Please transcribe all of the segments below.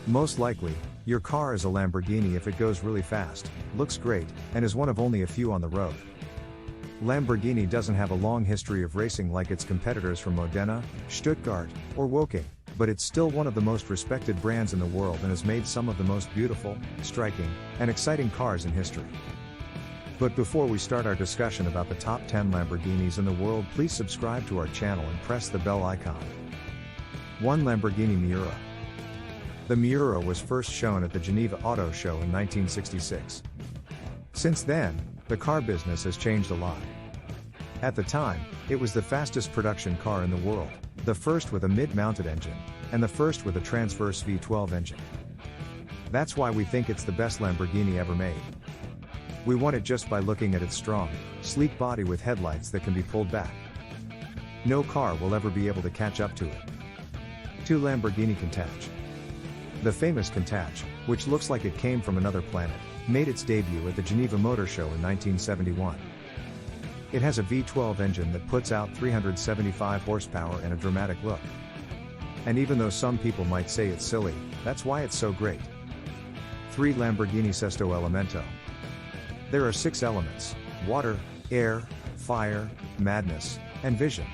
Most likely, your car is a Lamborghini if it goes really fast, looks great, and is one of only a few on the road. Lamborghini doesn't have a long history of racing like its competitors from Modena, Stuttgart, or Woking, but it's still one of the most respected brands in the world and has made some of the most beautiful, striking, and exciting cars in history. But before we start our discussion about the top 10 Lamborghinis in the world, please subscribe to our channel and press the bell icon. 1. Lamborghini Miura. The Miura was first shown at the Geneva Auto Show in 1966. Since then, the car business has changed a lot. At the time, it was the fastest production car in the world, the first with a mid-mounted engine, and the first with a transverse V12 engine. That's why we think it's the best Lamborghini ever made. We won it just by looking at its strong, sleek body with headlights that can be pulled back. No car will ever be able to catch up to it. 2. Lamborghini Countach. The famous Countach, which looks like it came from another planet, made its debut at the Geneva Motor Show in 1971. It has a V12 engine that puts out 375 horsepower and a dramatic look. And even though some people might say it's silly, that's why it's so great. 3. Lamborghini Sesto Elemento. There are 6 elements: water, air, fire, madness, and vision.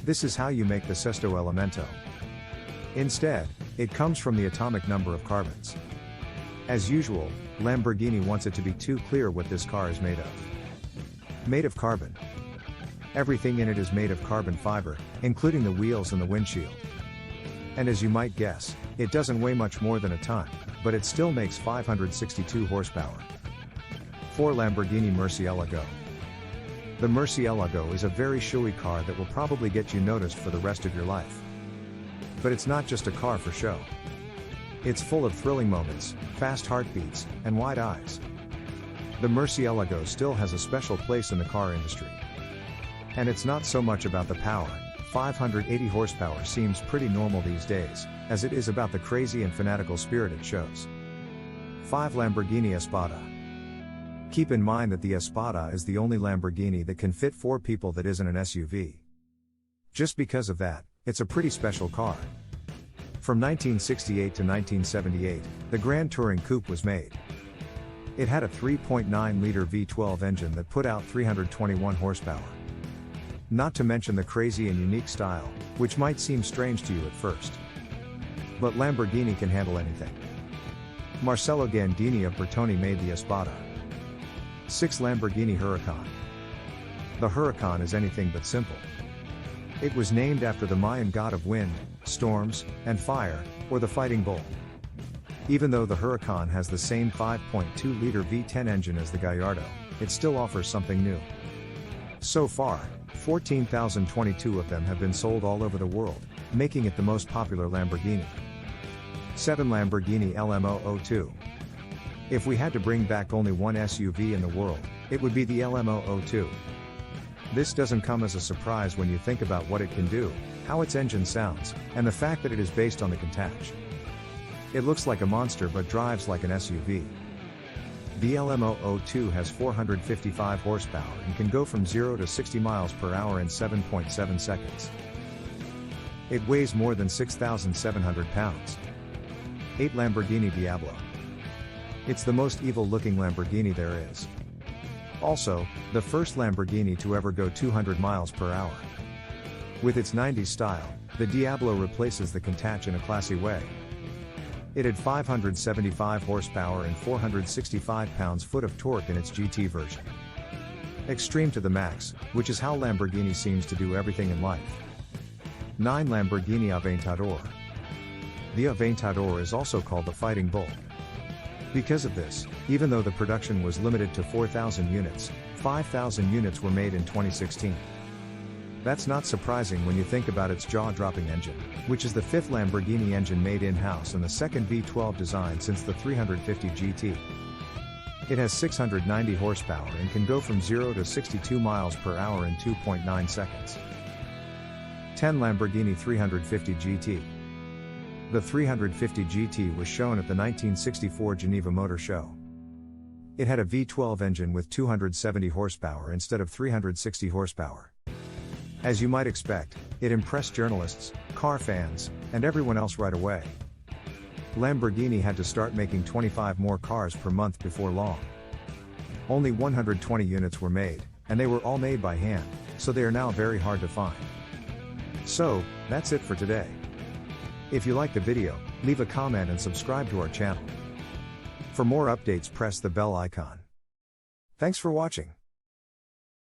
This is how you make the Sesto Elemento. Instead, it comes from the atomic number of carbons. As usual, Lamborghini wants it to be too clear what this car is made of. Made of carbon. Everything in it is made of carbon fiber, including the wheels and the windshield. And as you might guess, it doesn't weigh much more than a ton, but it still makes 562 horsepower. 4. Lamborghini Murcielago. The Murcielago is a very showy car that will probably get you noticed for the rest of your life. But it's not just a car for show. It's full of thrilling moments, fast heartbeats, and wide eyes. The Murcielago still has a special place in the car industry. And it's not so much about the power. 580 horsepower seems pretty normal these days, as it is about the crazy and fanatical spirit it shows. 5. Lamborghini Espada. Keep in mind that the Espada is the only Lamborghini that can fit 4 people that isn't an SUV. Just because of that, it's a pretty special car. From 1968 to 1978, the Grand Touring Coupe was made. It had a 3.9-liter V12 engine that put out 321 horsepower. Not to mention the crazy and unique style, which might seem strange to you at first. But Lamborghini can handle anything. Marcello Gandini of Bertoni made the Espada. 6. Lamborghini Huracan. The Huracan is anything but simple. It was named after the Mayan god of wind, storms, and fire, or the fighting bull. Even though the Huracan has the same 5.2-liter V10 engine as the Gallardo, it still offers something new. So far, 14,022 of them have been sold all over the world, making it the most popular Lamborghini. 7. Lamborghini LM002. If we had to bring back only one SUV in the world, it would be the LM002. This doesn't come as a surprise when you think about what it can do, how its engine sounds, and the fact that it is based on the Countach. It looks like a monster but drives like an SUV. The LM002 has 455 horsepower and can go from 0 to 60 miles per hour in 7.7 seconds. It weighs more than 6,700 pounds. 8. Lamborghini Diablo. It's the most evil-looking Lamborghini there is. Also, the first Lamborghini to ever go 200 miles per hour. With its 90s style, the Diablo replaces the Countach in a classy way. It had 575 horsepower and 465 pounds-foot of torque in its GT version. Extreme to the max, which is how Lamborghini seems to do everything in life. 9. Lamborghini Aventador. The Aventador is also called the Fighting Bull. Because of this, even though the production was limited to 4,000 units, 5,000 units were made in 2016. That's not surprising when you think about its jaw-dropping engine, which is the 5th Lamborghini engine made in-house and the second V12 design since the 350 GT. It has 690 horsepower and can go from 0 to 62 miles per hour in 2.9 seconds. 10. Lamborghini 350 GT. The 350 GT was shown at the 1964 Geneva Motor Show. It had a V12 engine with 270 horsepower instead of 360 horsepower. As you might expect, it impressed journalists, car fans, and everyone else right away. Lamborghini had to start making 25 more cars per month before long. Only 120 units were made, and they were all made by hand, so they are now very hard to find. So, that's it for today. If you liked the video, leave a comment and subscribe to our channel. For more updates, press the bell icon. Thanks for watching.